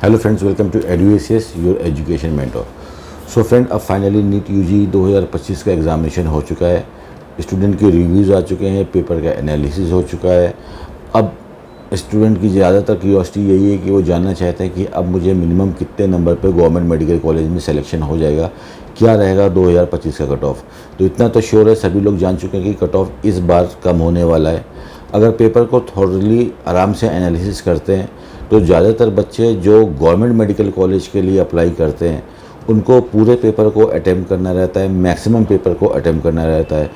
Hello friends, welcome to EduACS your education mentor. So friend, अब finally NEET UG 2025 का examination हो चुका है। स्टूडेंट के रिव्यूज़ आ चुके हैं, पेपर का एनालिसिस हो चुका है। अब स्टूडेंट की ज़्यादातर क्यूरियोसिटी यही है कि वो जानना चाहते हैं कि अब मुझे मिनिमम कितने नंबर पे गवर्नमेंट मेडिकल कॉलेज में सिलेक्शन हो जाएगा, क्या रहेगा 2025 का कट ऑफ। तो इतना तो श्योर है, सभी लोग जान चुके हैं कि कट ऑफ इस बार कम होने वाला है। अगर पेपर को थोड़ली आराम से एनालिसिस करते हैं तो ज़्यादातर बच्चे जो गवर्नमेंट मेडिकल कॉलेज के लिए अप्लाई करते हैं उनको पूरे पेपर को अटैम्प्ट करना रहता है, मैक्सिमम पेपर को अटैम्प्ट करना रहता है,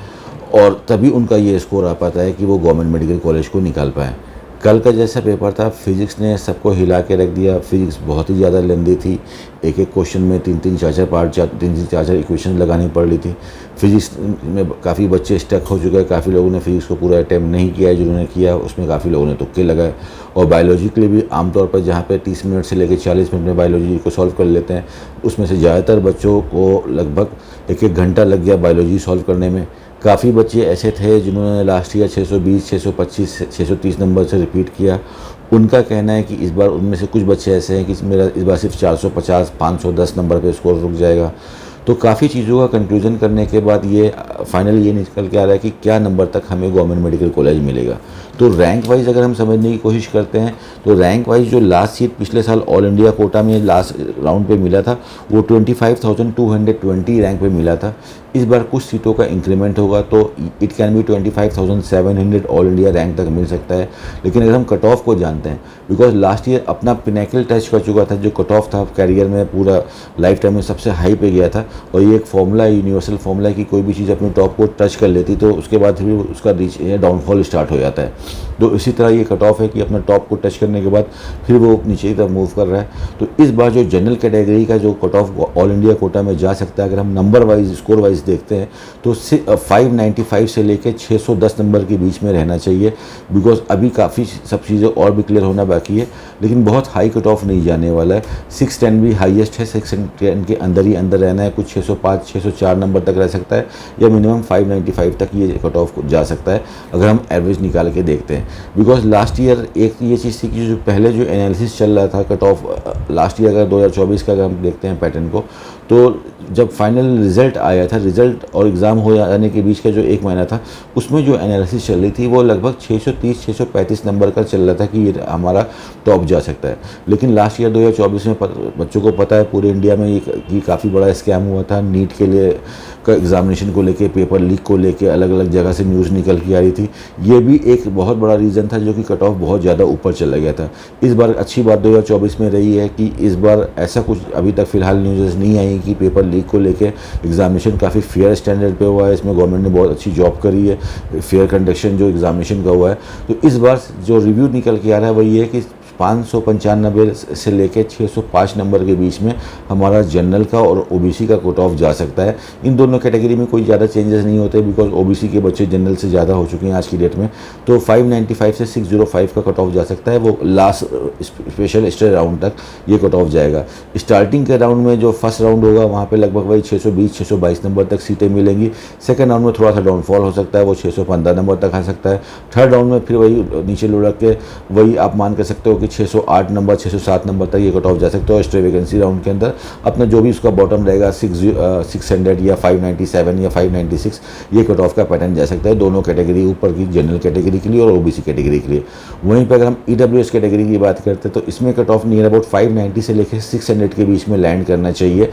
और तभी उनका ये स्कोर आ पाता है कि वो गवर्नमेंट मेडिकल कॉलेज को निकाल पाएँ। कल का जैसा पेपर था, फिज़िक्स ने सबको हिला के रख दिया। फिज़िक्स बहुत ही ज़्यादा लेंदी थी, एक एक क्वेश्चन में तीन चार इक्वेशन लगानी पड़ रही थी। फिज़िक्स में काफ़ी बच्चे स्टक हो चुके हैं, काफ़ी लोगों ने फिज़िक्स को पूरा अटैम्प्ट नहीं किया है। जिन्होंने किया उसमें काफ़ी लोगों ने तुक्के लगाए। और बायोलॉजी के लिए भी आमतौर पर जहाँ पे 30 मिनट से लेकर 40 मिनट में बायोलॉजी को सॉल्व कर लेते हैं, उसमें से ज़्यादातर बच्चों को लगभग एक घंटा लग गया बायोलॉजी सॉल्व करने में। काफ़ी बच्चे ऐसे थे जिन्होंने लास्ट ईयर 620, 625, 630 नंबर से रिपीट किया। उनका कहना है कि इस बार उनमें से कुछ बच्चे ऐसे हैं कि मेरा इस बार सिर्फ 450, 510 नंबर पे स्कोर रुक जाएगा। तो काफ़ी चीज़ों का कंक्लूजन करने के बाद ये फाइनली ये निकल के आ रहा है कि क्या नंबर तक हमें गवर्नमेंट मेडिकल कॉलेज मिलेगा। तो रैंक वाइज अगर हम समझने की कोशिश करते हैं तो रैंक वाइज जो लास्ट सीट पिछले साल ऑल इंडिया कोटा में लास्ट राउंड पे मिला था वो 25,220 रैंक पे मिला था। इस बार कुछ सीटों का इंक्रीमेंट होगा तो it can be 25,700 all India rank तक मिल सकता है। लेकिन अगर हम कट ऑफ को जानते हैं, बिकॉज लास्ट ईयर अपना पिनेकल टच कर चुका था, जो कट ऑफ था कैरियर में पूरा लाइफ टाइम में सबसे हाई पे गया था। और ये एक फॉर्मूला है, यूनिवर्सल फॉर्मूला है कि कोई भी चीज़ अपने टॉप को टच कर लेती तो उसके बाद फिर उसका डाउनफॉल स्टार्ट हो जाता है। तो इसी तरह ये कट ऑफ है कि अपने टॉप को टच करने के बाद फिर वो नीचे की तरफ मूव कर रहा है। तो इस बार जो जनरल कैटेगरी का जो cut off all India quota में जा सकता है, अगर हम नंबर वाइज स्कोर वाइज देखते हैं तो 595 से लेकर 610 नंबर के बीच में रहना चाहिए। बिकॉज अभी काफ़ी सब चीज़ें और भी क्लियर होना बाकी है, लेकिन बहुत हाई कट ऑफ नहीं जाने वाला है। 610 भी हाईएस्ट है, 610 के अंदर ही अंदर रहना है। कुछ 605, 604 नंबर तक रह सकता है, या मिनिमम 595 तक ये कट ऑफ जा सकता है अगर हम एवरेज निकाल के देखते हैं। बिकॉज लास्ट ईयर एक ये चीज़ थी कि जो पहले जो एनालिसिस चल रहा था कट ऑफ लास्ट ईयर अगर 2024 का अगर हम देखते हैं पैटर्न को, तो जब फाइनल रिज़ल्ट आया था, रिज़ल्ट और एग्ज़ाम हो जाने के बीच का जो एक महीना था, उसमें जो एनालिसिस चल रही थी वो लगभग 630, 635 नंबर का चल रहा था कि ये हमारा टॉप जा सकता है। लेकिन लास्ट ईयर 2024 में बच्चों को पता है पूरे इंडिया में ये काफ़ी बड़ा स्कैम हुआ था। नीट के लिए का एग्जामिनेशन को लेके, पेपर लीक को लेके अलग अलग जगह से न्यूज़ निकल के आ रही थी। ये भी एक बहुत बड़ा रीज़न था जो कि कट ऑफ बहुत ज़्यादा ऊपर चला गया था। इस बार अच्छी बात 2024 में रही है कि इस बार ऐसा कुछ अभी तक फ़िलहाल न्यूज़ नहीं आई कि पेपर लीक को लेके एग्जामिनेशन काफ़ी फेयर स्टैंडर्ड पे हुआ है। इसमें गवर्नमेंट ने बहुत अच्छी जॉब करी है, फेयर कंडक्शन जो एग्जामिनेशन का हुआ है। तो इस बार जो रिव्यू निकल के आ रहा है वो ये है कि 595 से लेकर 605 नंबर के बीच में हमारा जनरल का और ओबीसी का कट ऑफ जा सकता है। इन दोनों कैटेगरी में कोई ज़्यादा चेंजेस नहीं होते, बिकॉज ओबीसी के बच्चे जनरल से ज़्यादा हो चुके हैं आज की डेट में। तो 595 से 605 का कट ऑफ जा सकता है, वो लास्ट स्पेशल स्टेट राउंड तक ये कट ऑफ जाएगा। स्टार्टिंग के राउंड में जो फर्स्ट राउंड होगा वहाँ पर लगभग वही 620, 622 नंबर तक सीटें मिलेंगी। सेकेंड राउंड में थोड़ा सा डाउनफॉल हो सकता है, वो 615 नंबर तक आ सकता है। थर्ड राउंड में फिर वही नीचे लुढ़क के वही आप मान कर सकते हो कि 608 नंबर, 607 नंबर तक ये कट ऑफ जा सकता है। स्ट्रे वैकेंसी राउंड के अंदर अपना जो भी उसका बॉटम रहेगा 600 या 597 या 596, ये कट ऑफ का पैटर्न जा सकता है दोनों कैटेगरी, ऊपर की जनरल कैटेगरी के लिए और ओबीसी कैटेगरी के लिए। वहीं पर अगर हम ईडब्ल्यूएस कैटेगरी की बात करते हैं तो इसमें कट ऑफ नियर अबाउट 590 से लेकर 600 के बीच में लैंड करना चाहिए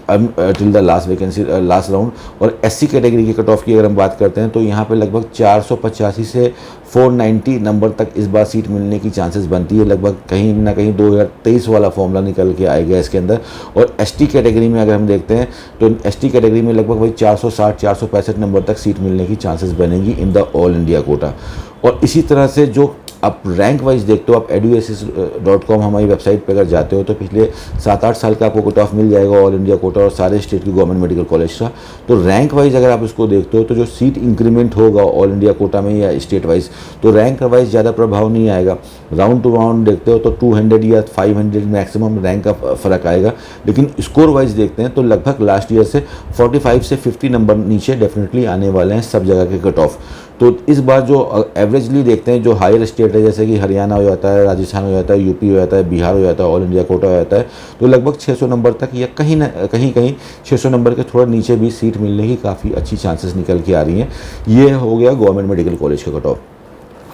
till the last vacancy last round. और एससी कैटेगरी की कट ऑफ की अगर हम बात करते हैं तो यहाँ पे लगभग 485 से 490 नंबर तक इस बार सीट मिलने की चांसेस बनती है। लगभग कहीं ना कहीं 2023 वाला फॉर्मूला निकल के आएगा इसके अंदर। और एसटी कैटेगरी में अगर हम देखते हैं तो एसटी कैटेगरी में लगभग वही 460, 465 नंबर तक सीट मिलने की चांसेस बनेगी in the all India quota. और इसी तरह से जो आप रैंक वाइज देखते हो, आप eduasis.com हमारी वेबसाइट पर अगर जाते हो तो पिछले 7-8 साल का आपको कट ऑफ मिल जाएगा ऑल इंडिया कोटा और सारे स्टेट की गवर्नमेंट मेडिकल कॉलेज का। तो रैंक वाइज अगर आप उसको देखते हो तो जो सीट इंक्रीमेंट होगा ऑल इंडिया कोटा में या स्टेट वाइज, तो रैंक वाइज ज़्यादा प्रभाव नहीं आएगा। राउंड टू राउंड देखते हो तो 200 या 500 मैक्सिमम रैंक का फ़र्क आएगा। लेकिन स्कोर वाइज देखते हैं तो लगभग लास्ट ईयर से 45 से 50 नंबर नीचे डेफिनेटली आने वाले हैं सब जगह के कट ऑफ। तो इस बार जो एवरेजली देखते हैं, जो हायर स्टेट है जैसे कि हरियाणा हो जाता है, राजस्थान हो जाता है, यूपी हो जाता है, बिहार हो जाता है, ऑल इंडिया कोटा हो जाता है, तो लगभग 600 नंबर तक या कहीं ना कहीं 600 नंबर के थोड़ा नीचे भी सीट मिलने की काफ़ी अच्छी चांसेस निकल के आ रही हैं। ये हो गया गवर्नमेंट मेडिकल कॉलेज का कट ऑफ।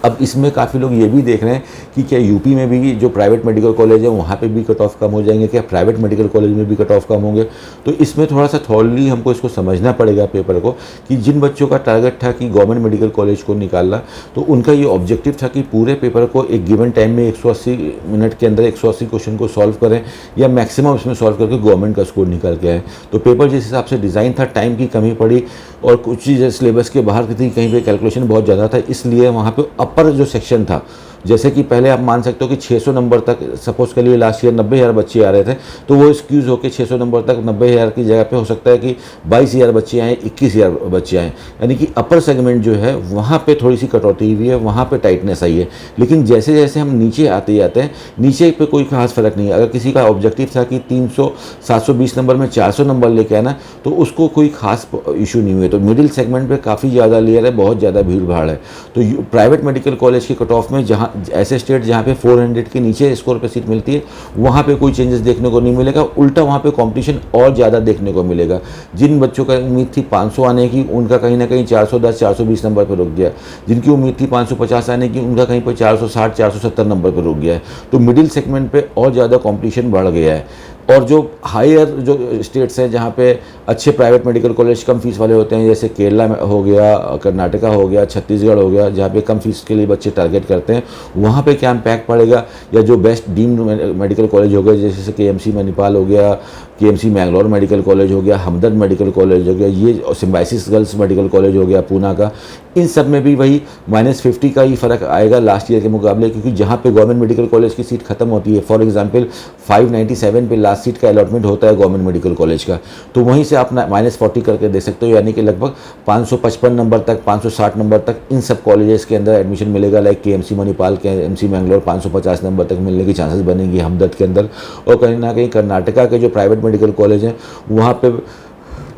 अब इसमें काफ़ी लोग ये भी देख रहे हैं कि क्या यूपी में भी जो प्राइवेट मेडिकल कॉलेज है वहाँ पे भी कट ऑफ कम हो जाएंगे, क्या प्राइवेट मेडिकल कॉलेज में भी कट ऑफ कम होंगे। तो इसमें थोड़ा सा थॉरली हमको इसको समझना पड़ेगा पेपर को, कि जिन बच्चों का टारगेट था कि गवर्नमेंट मेडिकल कॉलेज को निकालना, तो उनका ये ऑब्जेक्टिव था कि पूरे पेपर को एक गिवन टाइम में 180 मिनट के अंदर 180 क्वेश्चन को सॉल्व करें, या मैक्सिमम इसमें सॉल्व करके गवर्नमेंट का स्कोर निकल के आए। तो पेपर जिस हिसाब से डिज़ाइन था, टाइम की कमी पड़ी और कुछ चीज़ें सिलेबस के बाहर की थी, कहीं पे कैलकुलेशन बहुत ज़्यादा था, इसलिए वहाँ पे अपर जो सेक्शन था, जैसे कि पहले आप मान सकते हो कि 600 नंबर तक, सपोज के लिए लास्ट ईयर 90,000 बच्चे आ रहे थे, तो वो एक्सक्यूज़ होकर 600 नंबर तक 90,000 की जगह पे हो सकता है कि 22,000 बच्चे आएँ, 21,000 बच्चे आएँ, यानी कि अपर सेगमेंट जो है वहाँ पे थोड़ी सी कटौती हुई है, वहाँ पे टाइटनेस आई है। लेकिन जैसे जैसे हम नीचे आते जाते हैं, नीचे पे कोई खास फर्क नहीं है। अगर किसी का ऑब्जेक्टिव था कि 720 नंबर में 400 नंबर लेके आना, तो उसको कोई खास इशू नहीं हुए। तो मिडिल सेगमेंट पे काफ़ी ज़्यादा लेयर है, बहुत ज़्यादा भीड़ भाड़ है। तो प्राइवेट मेडिकल कॉलेज के कट ऑफ में जहाँ ऐसे स्टेट जहाँ पे 400 के नीचे स्कोर पे सीट मिलती है, वहाँ पे कोई चेंजेस देखने को नहीं मिलेगा, उल्टा वहाँ पे कंपटीशन और ज़्यादा देखने को मिलेगा। जिन बच्चों का उम्मीद थी 500 आने की, उनका कहीं ना कहीं 410 420 नंबर पर रुक गया। जिनकी उम्मीद थी 550 आने की, उनका कहीं पर 460 470 नंबर पर रुक गया है। तो मिडिल सेगमेंट पे और ज़्यादा कॉम्पिटिशन बढ़ गया है। और जो हायर जो स्टेट्स हैं जहाँ पे अच्छे प्राइवेट मेडिकल कॉलेज कम फीस वाले होते हैं, जैसे केरला में हो गया, कर्नाटका हो गया, छत्तीसगढ़ हो गया, जहाँ पे कम फीस के लिए बच्चे टारगेट करते हैं, वहाँ पे क्या इम्पैक्ट पड़ेगा। या जो बेस्ट डीम्ड मेडिकल कॉलेज हो गए, जैसे KMC मणिपाल हो गया, KMC मैंगलोर मेडिकल कॉलेज हो गया, हमदर्द मेडिकल कॉलेज हो गया, ये सिम्बाइसिस गर्ल्स मेडिकल कॉलेज हो गया पूना का, इन सब में भी वही -50 का ही फ़र्क आएगा लास्ट ईयर के मुकाबले, क्योंकि जहाँ पे गवर्नमेंट मेडिकल कॉलेज की सीट खत्म होती है, फॉर एग्जांपल 597 पे लास्ट सीट का अलॉटमेंट होता है गवर्नमेंट मेडिकल कॉलेज का, तो वहीं से आप -40 करके दे सकते हो, यानी कि लगभग 555 नंबर तक, 560 नंबर तक इन सब कॉलेजेस के अंदर एडमिशन मिलेगा। Like KMC Manipal, KMC Mangalore 550 number तक मिलने की चांसेस बनेंगी हमदर्द के अंदर। और कहीं ना कहीं कर्नाटका के जो प्राइवेट मेडिकल कॉलेज हैं, वहाँ पे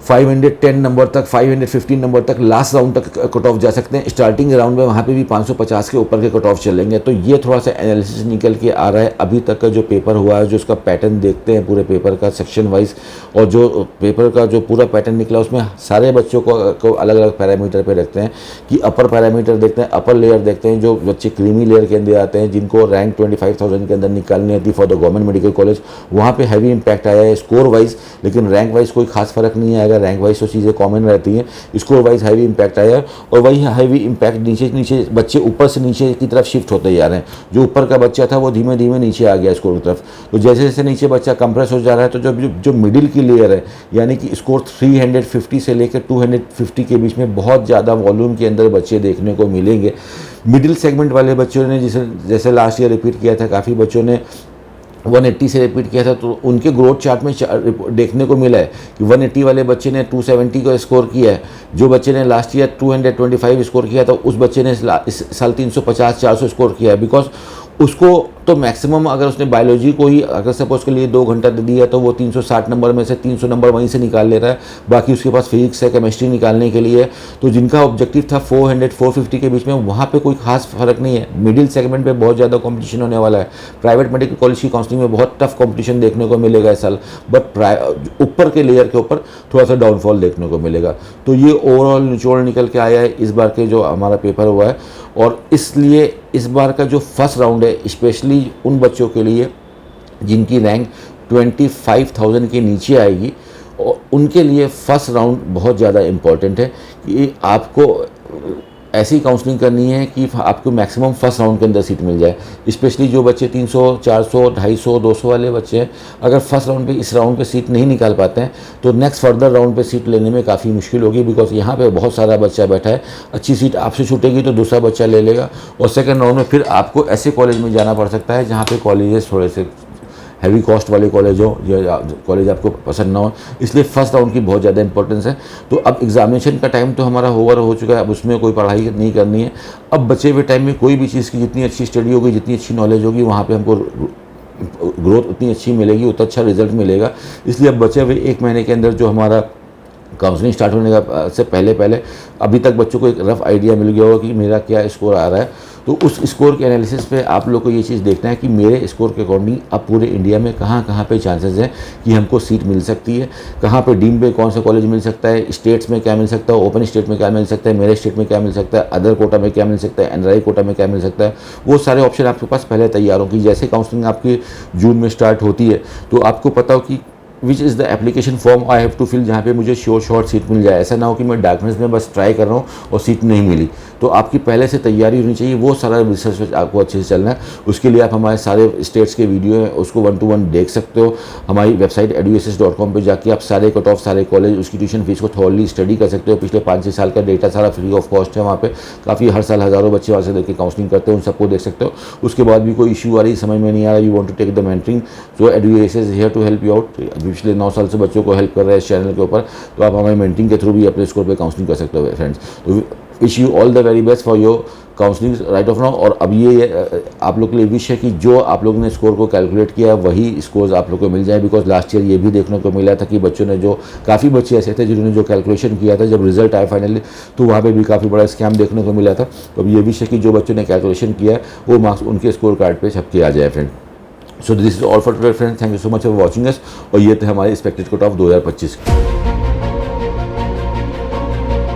510 नंबर तक, 515 नंबर तक लास्ट राउंड तक कट ऑफ जा सकते हैं। स्टार्टिंग राउंड में वहाँ पे भी 550 के ऊपर के कट ऑफ चलेंगे। तो ये थोड़ा सा एनालिसिस निकल के आ रहा है। अभी तक का जो पेपर हुआ है, जो उसका पैटर्न देखते हैं पूरे पेपर का सेक्शन वाइज, और जो पेपर का जो पूरा पैटर्न निकला उसमें सारे बच्चों को अलग अलग पैरामीटर पे रखते हैं। कि अपर पैरामीटर देखते हैं, अपर लेयर देखते हैं, जो बच्चे क्रीमी लेयर के अंदर आते हैं, जिनको रैंक 25,000 के अंदर निकालनी होती for the government medical college, वहाँ पर हैवी इंपैक्ट आया है स्कोर वाइज। लेकिन रैंक वाइज कोई खास फर्क नहीं आएगा, रैंक वाइज तो चीज़ें कॉमन रहती हैं। स्कोर वाइज हैवी इंपैक्ट आया है, और वही हैवी इंपैक्ट नीचे बच्चे ऊपर से नीचे की तरफ शिफ्ट होते जा रहे हैं। जो ऊपर का बच्चा था वो धीमे धीमे नीचे आ गया स्कोर की तरफ। तो जैसे जैसे नीचे बच्चा कंप्रेस हो जा रहा है, तो जो मिडिल की लेयर है, यानी कि स्कोर 350 से लेकर 250 के बीच में बहुत ज़्यादा वॉल्यूम के अंदर बच्चे देखने को मिलेंगे। मिडिल सेगमेंट वाले बच्चों ने जैसे लास्ट ईयर रिपीट किया था, काफ़ी बच्चों ने 180 से रिपीट किया था, तो उनके ग्रोथ चार्ट में देखने को मिला है कि 180 वाले बच्चे ने 270 का स्कोर किया है। जो बच्चे ने लास्ट ईयर 225 स्कोर किया था, उस बच्चे ने इस साल 350 400 स्कोर किया है। बिकॉज उसको तो मैक्सिमम, अगर उसने बायोलॉजी को ही अगर सपोज के लिए 2 घंटा दे दिया, तो वो 360 नंबर में से 300 नंबर वहीं से निकाल ले रहा है। बाकी उसके पास फिजिक्स है, केमिस्ट्री निकालने के लिए। तो जिनका ऑब्जेक्टिव था 400 450 के बीच में, वहाँ पे कोई खास फर्क नहीं है। मिडिल सेगमेंट पे बहुत ज़्यादा कंपटीशन होने वाला है। प्राइवेट मेडिकल कॉलेज की काउंसलिंग में बहुत टफ कंपटीशन देखने को मिलेगा इस साल, बट ऊपर के लेयर के ऊपर थोड़ा सा डाउनफॉल देखने को मिलेगा। तो ये ओवरऑल निचोड़ निकल के आया है इस बार के जो हमारा पेपर हुआ है। और इसलिए इस बार का जो फर्स्ट राउंड है, स्पेशली उन बच्चों के लिए जिनकी रैंक 25,000 के नीचे आएगी, और उनके लिए फर्स्ट राउंड बहुत ज़्यादा इम्पॉर्टेंट है। कि आपको ऐसी काउंसलिंग करनी है कि आपको मैक्सिमम फर्स्ट राउंड के अंदर सीट मिल जाए। स्पेशली जो बच्चे 300 400 250 200 वाले बच्चे हैं, अगर फर्स्ट राउंड पे इस राउंड पे सीट नहीं निकाल पाते हैं, तो नेक्स्ट फर्दर राउंड पे सीट लेने में काफ़ी मुश्किल होगी। बिकॉज यहाँ पे बहुत सारा बच्चा बैठा है, अच्छी सीट आपसे छूटेगी तो दूसरा बच्चा ले लेगा, और सेकेंड राउंड में फिर आपको ऐसे कॉलेज में जाना पड़ सकता है जहाँ पर कॉलेजेस थोड़े से हैवी कॉस्ट वाले कॉलेज हो, या कॉलेज आपको पसंद ना हो। इसलिए फर्स्ट राउंड की बहुत ज़्यादा इंपॉर्टेंस है। तो अब एग्जामिनेशन का टाइम तो हमारा ओवर हो चुका है, अब उसमें कोई पढ़ाई नहीं करनी है। अब बचे हुए टाइम में कोई भी चीज़ की जितनी अच्छी स्टडी होगी, जितनी अच्छी नॉलेज होगी, वहाँ पे हमको ग्रोथ उतनी अच्छी मिलेगी, उतना अच्छा रिजल्ट मिलेगा। इसलिए अब बचे हुए 1 महीने के अंदर जो हमारा काउंसलिंग स्टार्ट होने का से पहले पहले अभी तक बच्चों को एक रफ आइडिया मिल गया होगा कि मेरा क्या स्कोर आ रहा है। तो उस स्कोर के एनालिसिस पे आप लोग को ये चीज़ देखना है कि मेरे स्कोर के अकॉर्डिंग अब पूरे इंडिया में कहाँ कहाँ पे चांसेस हैं कि हमको सीट मिल सकती है, कहाँ पे डीम पे कौन सा कॉलेज मिल सकता है, स्टेट्स में क्या मिल सकता है, ओपन स्टेट में क्या मिल सकता है, मेरे स्टेट में क्या मिल सकता है, अदर कोटा में क्या मिल सकता है, एनआरआई कोटा में क्या मिल सकता है। वो सारे ऑप्शन आपके पास पहले तैयार हो कि जैसे काउंसलिंग आपकी जून में स्टार्ट होती है तो आपको पता हो कि which is the application form I have to fill, जहाँ पे मुझे श्योर शॉर्ट सीट मिल जाए। ऐसा ना हो कि मैं डार्कनेस में बस ट्राई कर रहा हूँ और सीट नहीं मिली। तो आपकी पहले से तैयारी होनी चाहिए, वो सारा रिसर्च आपको अच्छे से चलना है। उसके लिए आप हमारे सारे स्टेट्स के वीडियो हैं उसको 1 to 1 देख सकते हो। हमारी वेबसाइट eduassist.com पे जाके आप सारे कट ऑफ, सारे कॉलेज, उसकी ट्यूशन फीस को थॉरली स्टडी कर सकते हो। पिछले 5-6 साल का डेटा सारा फ्री ऑफ कॉस्ट है वहाँ पे। काफ़ी हर साल हज़ारों बच्चे वहाँ से देख के काउंसलिंग करते हैं, उन सबको देख सकते हो। उसके बाद भी कोई इशू आ रही, समझ में नहीं आ रहा, you want to take the mentoring, so eduassist here to help you out. पिछले 9 साल से बच्चों को हेल्प कर रहे हैं इस चैनल के ऊपर, तो आप हमारे मेंटरिंग के थ्रू भी अपने स्कोर पे काउंसलिंग कर सकते हो फ्रेंड्स। तो wish you all the very best for your counselling right of now. और अब ये आप लोग के लिए विश है कि जो आप लोगों ने स्कोर को कैलकुलेट किया है वही स्कोर्स आप लोग को मिल जाए। बिकॉज लास्ट ईयर ये भी देखने को मिला था कि बच्चों ने जो, काफ़ी बच्चे ऐसे थे जिन्होंने जो कैलकुलेशन किया था, जब रिजल्ट आया फाइनली तो वहाँ पे भी काफ़ी बड़ा स्कैम देखने को मिला था। तो अब ये विश है कि जो बच्चों ने कैलकुलेशन किया है वो मार्क्स उनके स्कोर कार्ड पर छपके आ जाए friend. So this is all for today friends, thank you so much for watching us. और ये थे हमारे एक्सपेक्टेड कट ऑफ 2025।